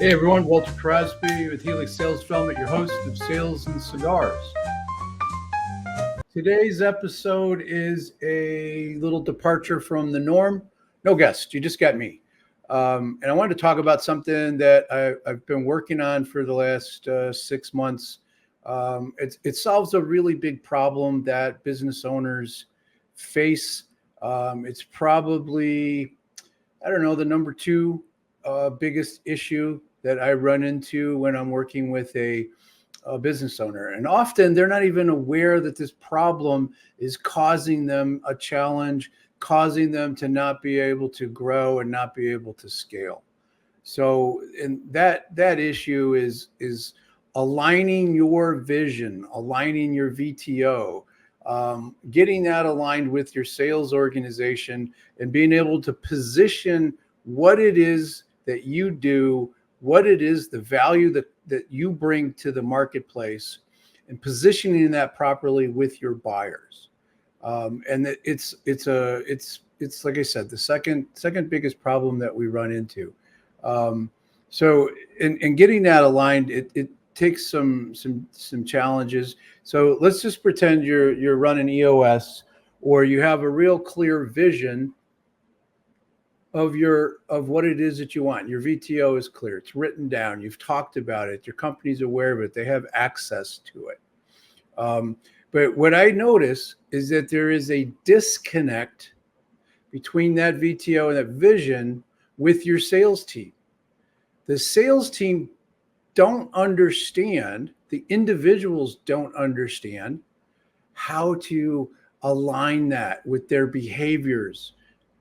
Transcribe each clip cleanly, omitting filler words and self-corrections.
Hey everyone, Walter Crosby with Helix Sales Development, your host of Sales and Cigars. Today's episode is a little departure from the norm. No guest, you just got me. And I wanted to talk about something that I've been working on for the last 6 months. It solves a really big problem that business owners face. It's probably, the number two biggest issue that I run into when I'm working with a business owner. And often they're not even aware that this problem is causing them a challenge, causing them to not be able to grow and not be able to scale. So, and that issue is aligning your vision, aligning your VTO, getting that aligned with your sales organization, and being able to position what it is that you do, what it is, the value that you bring to the marketplace, and positioning that properly with your buyers. And it's like I said, the second biggest problem that we run into. So in getting that aligned, it takes some challenges. So let's just pretend you're running EOS, or you have a real clear vision of what it is that you want. Your VTO is clear. It's written down. You've talked about it. Your company's aware of it. They have access to it. But what I notice is that there is a disconnect between that VTO and that vision with your sales team. The sales team don't understand, the individuals don't understand how to align that with their behaviors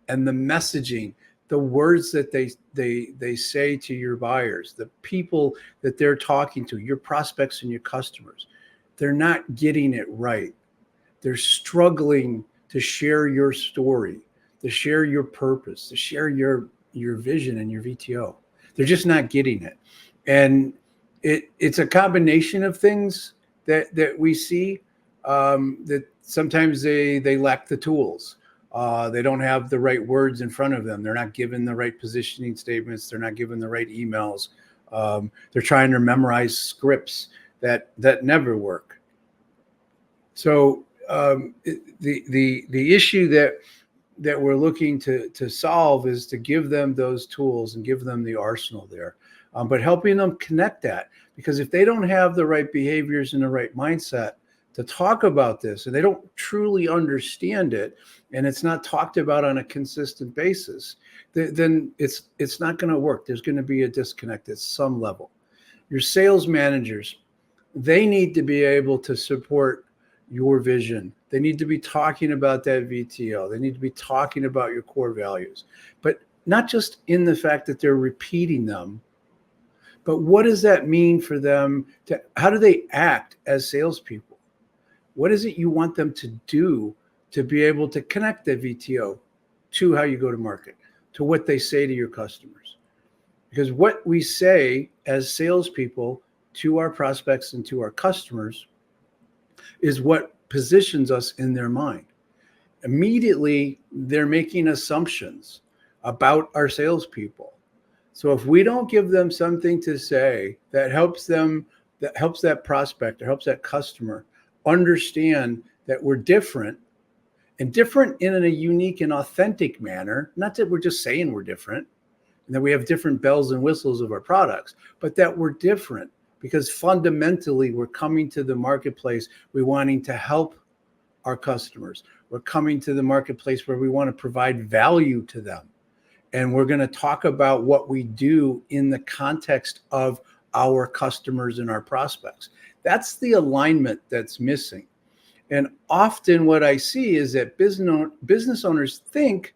and the messaging, the words that they say to your buyers, the people that they're talking to, your prospects and your customers. They're not getting it right. They're struggling to share your story, to share your purpose, to share your vision and your VTO. They're just not getting it. And it's a combination of things that we see, that sometimes they lack the tools. They don't have the right words in front of them. They're not given the right positioning statements. They're not given the right emails. They're trying to memorize scripts that never work. So the issue that we're looking to solve is to give them those tools and give them the arsenal there, but helping them connect that, because if they don't have the right behaviors and the right mindset to talk about this, and they don't truly understand it, and it's not talked about on a consistent basis, then it's not going to work. There's going to be a disconnect at some level. Your sales managers, they need to be able to support your vision. They need to be talking about that VTO. They need to be talking about your core values, but not just in the fact that they're repeating them, but what does that mean for them? How do they act as salespeople? What is it you want them to do to be able to connect the VTO to how you go to market, to what they say to your customers? Because what we say as salespeople to our prospects and to our customers is what positions us in their mind. Immediately, they're making assumptions about our salespeople. So if we don't give them something to say that helps them, that helps that prospect or helps that customer understand that we're different, and different in a unique and authentic manner, not that we're just saying we're different and that we have different bells and whistles of our products, but that we're different because fundamentally we're coming to the marketplace, we're wanting to help our customers. We're coming to the marketplace where we want to provide value to them. And we're going to talk about what we do in the context of our customers and our prospects. That's the alignment that's missing. And often what I see is that business owners think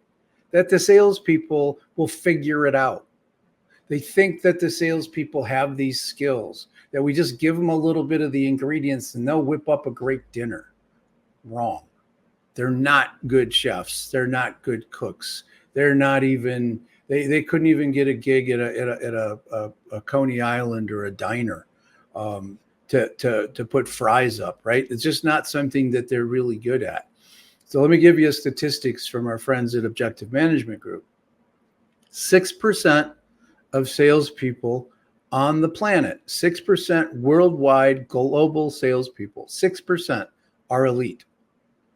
that the salespeople will figure it out. They think that the salespeople have these skills, that we just give them a little bit of the ingredients and they'll whip up a great dinner. Wrong. They're not good chefs. They're not good cooks. They're not even, they couldn't even get a gig at a Coney Island or a diner to put fries up, right? It's just not something that they're really good at. So let me give you statistics from our friends at Objective Management Group. 6% of salespeople on the planet, 6% worldwide global salespeople, 6% are elite.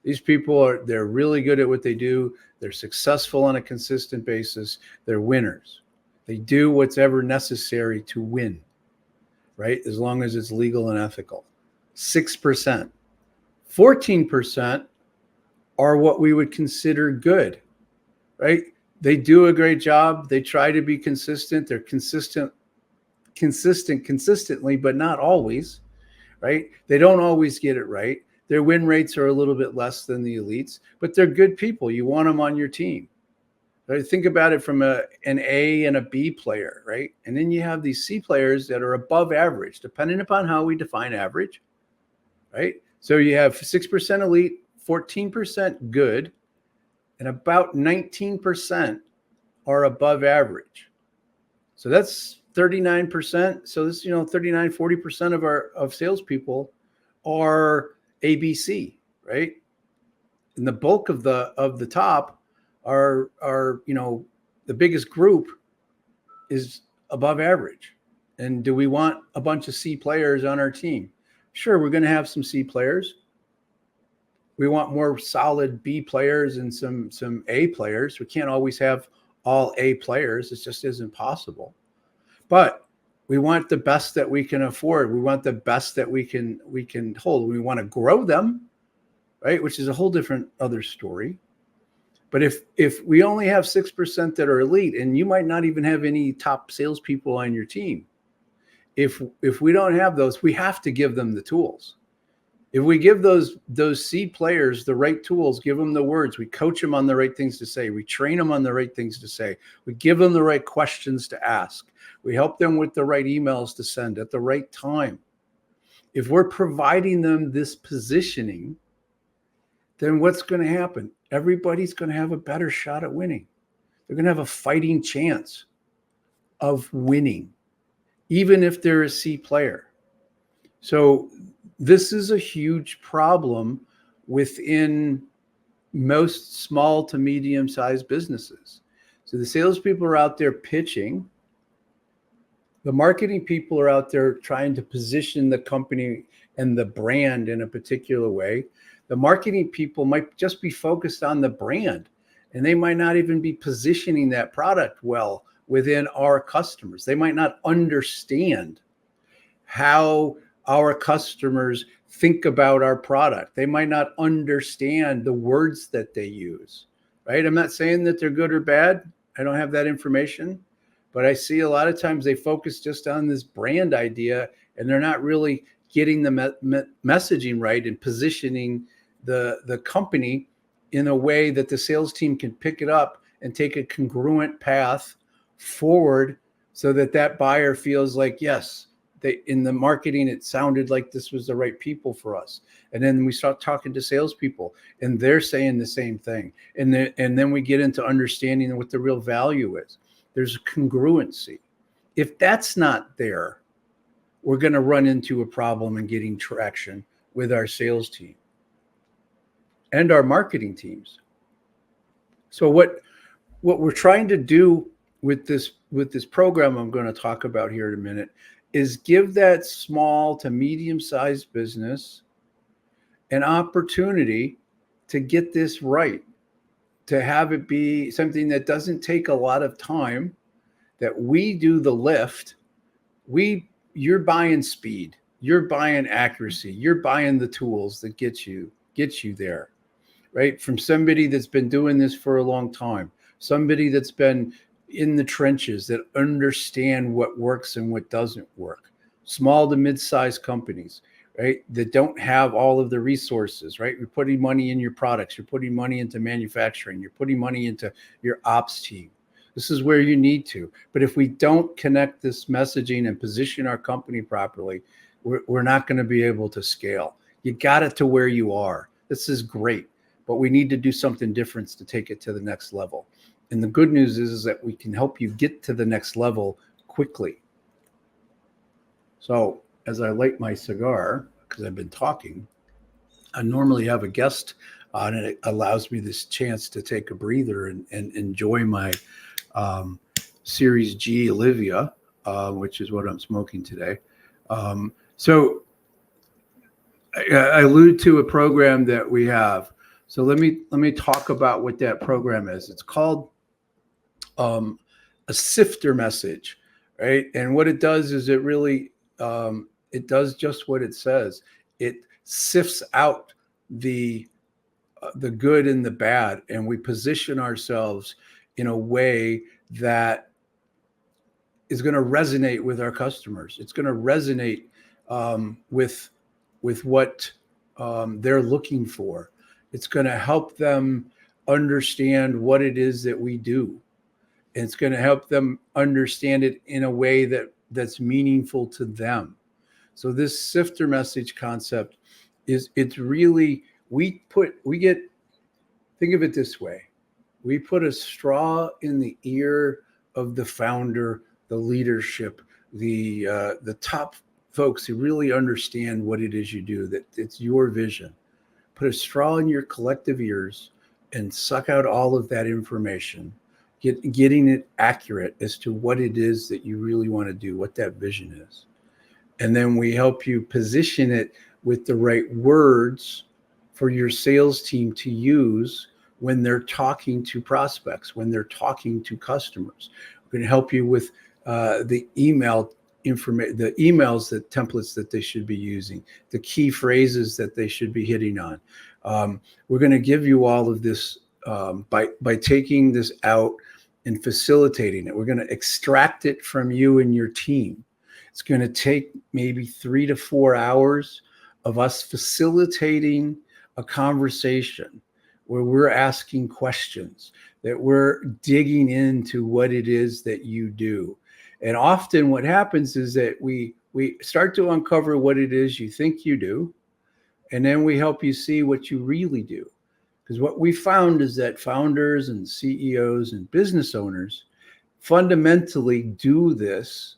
These people they're really good at what they do. They're successful on a consistent basis. They're winners. They do what's ever necessary to win, right? As long as it's legal and ethical. 6%. 14% are what we would consider good, right? They do a great job. They try to be consistent. They're consistently, but not always, right? They don't always get it right. Their win rates are a little bit less than the elites, but they're good people. You want them on your team. Right? Think about it from an A and a B player, right? And then you have these C players that are above average, depending upon how we define average, right? So you have 6% elite, 14% good, and about 19% are above average. So that's 39%. So this, 39, 40% of salespeople are ABC, right? And the bulk of the top are the biggest group is above average. And do we want a bunch of C players on our team? Sure, we're going to have some C players. We want more solid B players and some A players. We can't always have all A players. It just isn't possible. But we want the best that we can afford. We want the best that we can hold. We want to grow them, right? Which is a whole different other story. But if we only have 6% that are elite, and you might not even have any top salespeople on your team, if we don't have those, we have to give them the tools. If we give those C players the right tools, give them the words, we coach them on the right things to say, we train them on the right things to say, we give them the right questions to ask, we help them with the right emails to send at the right time. If we're providing them this positioning, then what's going to happen? Everybody's going to have a better shot at winning. They're going to have a fighting chance of winning, even if they're a C player. So this is a huge problem within most small to medium-sized businesses. So the salespeople are out there pitching. The marketing people are out there trying to position the company and the brand in a particular way. The marketing people might just be focused on the brand, and they might not even be positioning that product well within our customers. They might not understand how our customers think about our product. They might not understand the words that they use, right? I'm not saying that they're good or bad. I don't have that information, but I see a lot of times they focus just on this brand idea, and they're not really getting the messaging right and positioning the company in a way that the sales team can pick it up and take a congruent path forward so that buyer feels like, yes, in the marketing, it sounded like this was the right people for us. And then we start talking to salespeople and they're saying the same thing. And then we get into understanding what the real value is. There's a congruency. If that's not there, we're going to run into a problem in getting traction with our sales team and our marketing teams. So what we're trying to do with this program I'm going to talk about here in a minute is give that small to medium-sized business an opportunity to get this right, to have it be something that doesn't take a lot of time, that we do the lift. You're buying speed, you're buying accuracy, you're buying the tools that get you there, right? From somebody that's been doing this for a long time, somebody that's been in the trenches, that understand what works and what doesn't work. Small to mid-sized companies, right? That don't have all of the resources, right? You're putting money in your products, you're putting money into manufacturing, you're putting money into your ops team. This is where you need to. But if we don't connect this messaging and position our company properly, we're not going to be able to scale. You got it to where you are. This is great, but we need to do something different to take it to the next level. And the good news is that we can help you get to the next level quickly. So as I light my cigar, because I've been talking, I normally have a guest on, and it allows me this chance to take a breather and enjoy my Series G Olivia. which is what I'm smoking today. So I allude to a program that we have. So let me talk about what that program is. It's called a Sifter message, right? And what it does is it really it does just what it says. It sifts out the good and the bad, and we position ourselves in a way that is going to resonate with our customers. It's going to resonate with what they're looking for. It's going to help them understand what it is that we do. And it's going to help them understand it in a way that's meaningful to them. So this sifter message concept it's really, think of it this way. We put a straw in the ear of the founder, the leadership, the top folks who really understand what it is you do, that it's your vision. Put a straw in your collective ears and suck out all of that information, getting it accurate as to what it is that you really want to do, what that vision is. And then we help you position it with the right words for your sales team to use when they're talking to prospects, when they're talking to customers. We're going to help you with the emails, the templates that they should be using, the key phrases that they should be hitting on. We're going to give you all of this by taking this out and facilitating it. We're going to extract it from you and your team. It's going to take maybe 3 to 4 hours of us facilitating a conversation where we're asking questions, that we're digging into what it is that you do. And often what happens is that we start to uncover what it is you think you do, and then we help you see what you really do. Because what we found is that founders and CEOs and business owners fundamentally do this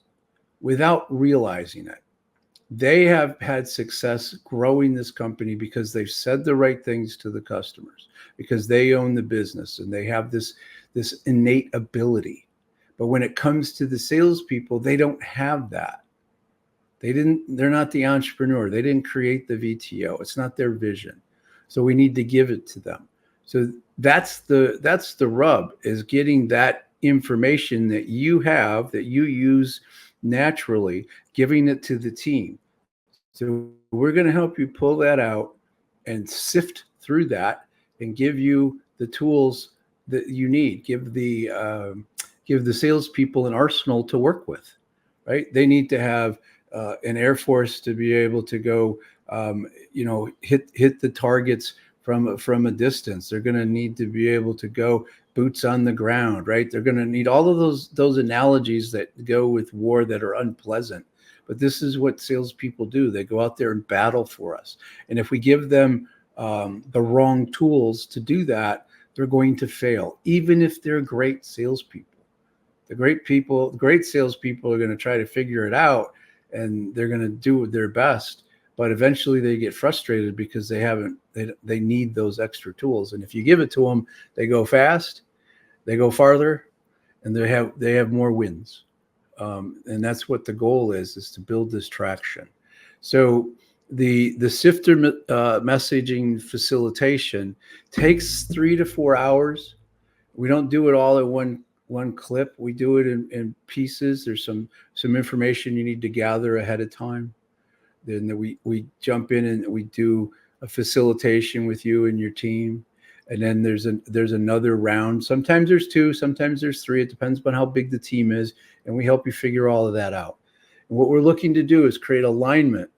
without realizing it. They have had success growing this company because they've said the right things to the customers, because they own the business and they have this innate ability. But when it comes to the salespeople, they don't have that. They're not the entrepreneur. They didn't create the VTO. It's not their vision. So we need to give it to them. So that's the rub, is getting that information that you have, that you use naturally, giving it to the team. So we're going to help you pull that out and sift through that and give you the tools that you need. Give the salespeople an arsenal to work with, right? They need to have an Air Force to be able to go, hit the targets from a distance. They're going to need to be able to go boots on the ground, right? They're going to need all of those analogies that go with war that are unpleasant. But this is what salespeople do. They go out there and battle for us. And if we give them the wrong tools to do that, they're going to fail, even if they're great salespeople. The great salespeople are going to try to figure it out, and they're going to do their best. But eventually they get frustrated because they need those extra tools. And if you give it to them, they go fast, they go farther, and they have more wins. And that's what the goal is to build this traction. So the Sifter messaging facilitation takes 3 to 4 hours. We don't do it all at one clip. We do it in pieces. There's some information you need to gather ahead of time. Then we jump in and we do a facilitation with you and your team. And then there's another round. Sometimes there's 2, sometimes there's 3. It depends on how big the team is. And we help you figure all of that out. And what we're looking to do is create alignment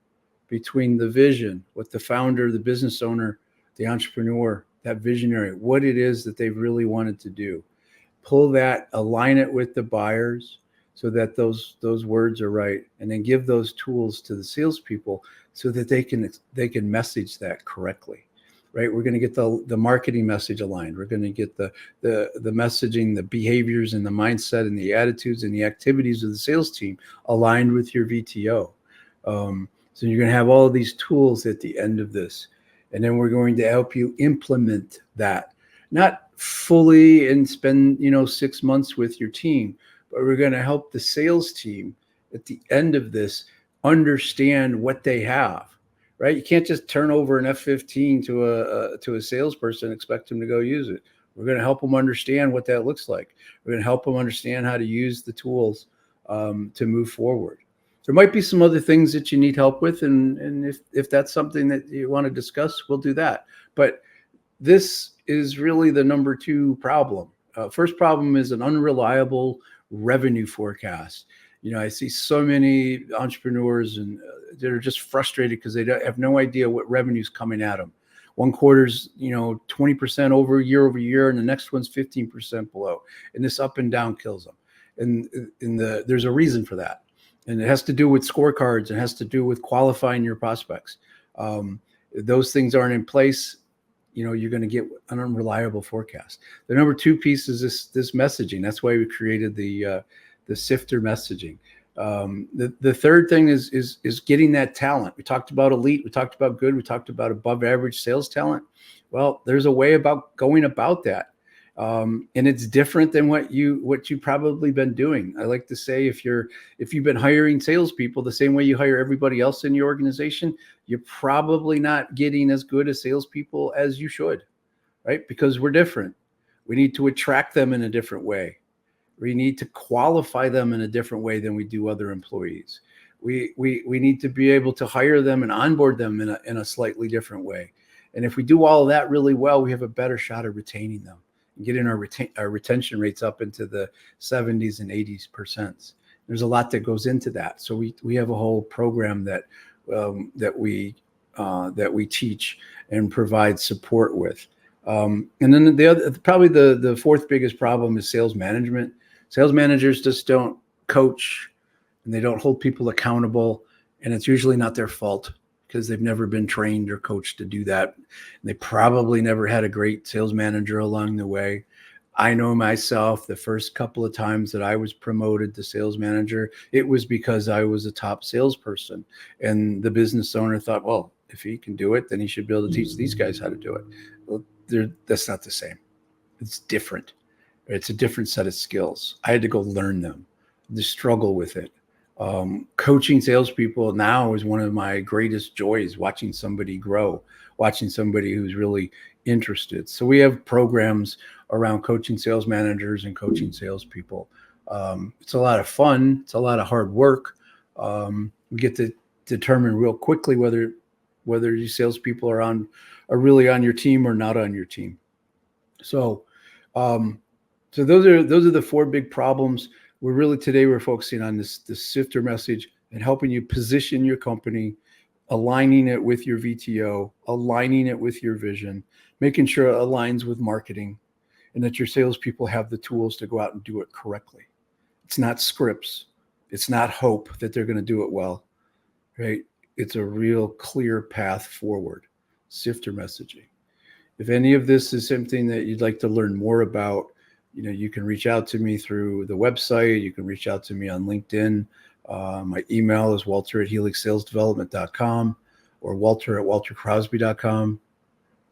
between the vision, what the founder, the business owner, the entrepreneur, that visionary, what it is that they've really wanted to do. Pull that, align it with the buyers so that those words are right, and then give those tools to the salespeople so that they can message that correctly. Right? We're going to get the marketing message aligned. We're going to get the messaging, the behaviors and the mindset and the attitudes and the activities of the sales team aligned with your VTO. So you're going to have all of these tools at the end of this. And then we're going to help you implement that. Not fully and spend 6 months with your team, but we're going to help the sales team at the end of this understand what they have, right? You can't just turn over an F-15 to a salesperson and expect them to go use it. We're going to help them understand what that looks like. We're going to help them understand how to use the tools to move forward. There might be some other things that you need help with, and if that's something that you want to discuss, we'll do that. But this is really the number two problem. First problem is an unreliable revenue forecast. I see so many entrepreneurs and they're just frustrated because they have no idea what revenue's coming at them. One quarter's 20% over year, and the next one's 15% below, and this up and down kills them. And there's a reason for that, and it has to do with scorecards. It has to do with qualifying your prospects. Those things aren't in place. You're going to get an unreliable forecast. The number two piece is this messaging. That's why we created the Sifter Messaging. The third thing is getting that talent. We talked about elite. We talked about good. We talked about above average sales talent. Well, there's a way about going about that. And it's different than what you've probably been doing. I like to say, if you've been hiring salespeople the same way you hire everybody else in your organization, you're probably not getting as good as salespeople as you should, right? Because we're different. We need to attract them in a different way. We need to qualify them in a different way than we do other employees. We need to be able to hire them and onboard them in a slightly different way. And if we do all of that really well, we have a better shot of retaining them and getting our retention rates up into the 70s and 80s%. There's a lot that goes into that. So we have a whole program that we teach and provide support with. And then the fourth biggest problem is sales management. Sales managers just don't coach, and they don't hold people accountable, and it's usually not their fault because they've never been trained or coached to do that. And they probably never had a great sales manager along the way. I know myself, the first couple of times that I was promoted to sales manager, it was because I was a top salesperson, and the business owner thought, well, if he can do it, then he should be able to teach these guys how to do it. Well, that's not the same. It's different. It's a different set of skills. I had to go learn them, to struggle with it. Coaching salespeople now is one of my greatest joys, watching somebody grow, watching somebody who's really interested. So we have programs around coaching sales managers and coaching salespeople. It's a lot of fun. It's a lot of hard work. We get to determine real quickly whether you salespeople are really on your team or not on your team. So those are the four big problems. Today we're focusing on this Sifter message and helping you position your company, aligning it with your VTO, aligning it with your vision, making sure it aligns with marketing, and that your salespeople have the tools to go out and do it correctly. It's not scripts. It's not hope that they're going to do it well, right? It's a real clear path forward. Sifter messaging. If any of this is something that you'd like to learn more about, you can reach out to me through the website. You can reach out to me on LinkedIn. My email is walter@helixsalesdevelopment.com or walter@waltercrosby.com.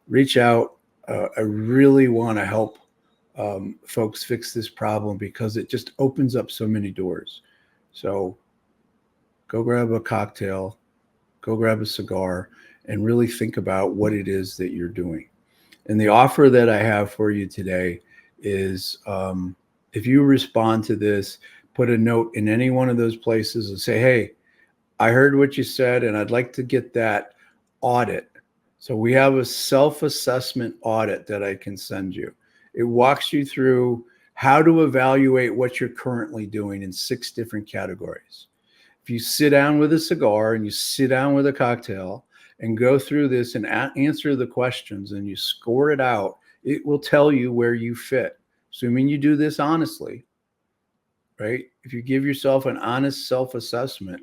Reach out. I really want to help folks fix this problem because it just opens up so many doors. So go grab a cocktail, go grab a cigar, and really think about what it is that you're doing. And the offer that I have for you today is if you respond to this, put a note in any one of those places and say, hey, I heard what you said, and I'd like to get that audit. So we have a self-assessment audit that I can send you. It walks you through how to evaluate what you're currently doing in 6 different categories. If you sit down with a cigar and you sit down with a cocktail and go through this and answer the questions and you score it out, it will tell you where you fit, assuming you do this honestly, right? If you give yourself an honest self-assessment,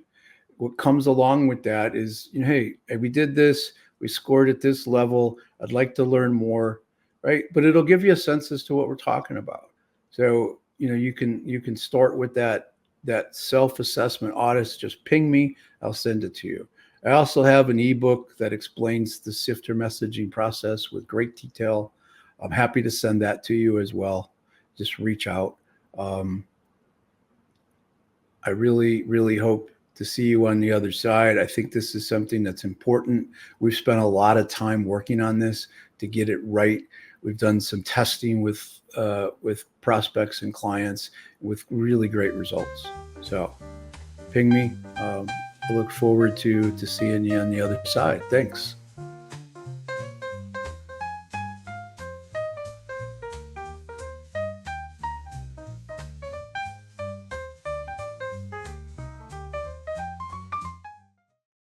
what comes along with that is, hey, we did this, we scored at this level, I'd like to learn more, right? But it'll give you a sense as to what we're talking about. So, you can start with that self-assessment audit. Just ping me, I'll send it to you. I also have an ebook that explains the Sifter messaging process with great detail. I'm happy to send that to you as well. Just reach out. I I really, really hope to see you on the other side. I think this is something that's important. We've spent a lot of time working on this to get it right. We've done some testing with prospects and clients with really great results. So ping me. I look forward to seeing you on the other side. Thanks.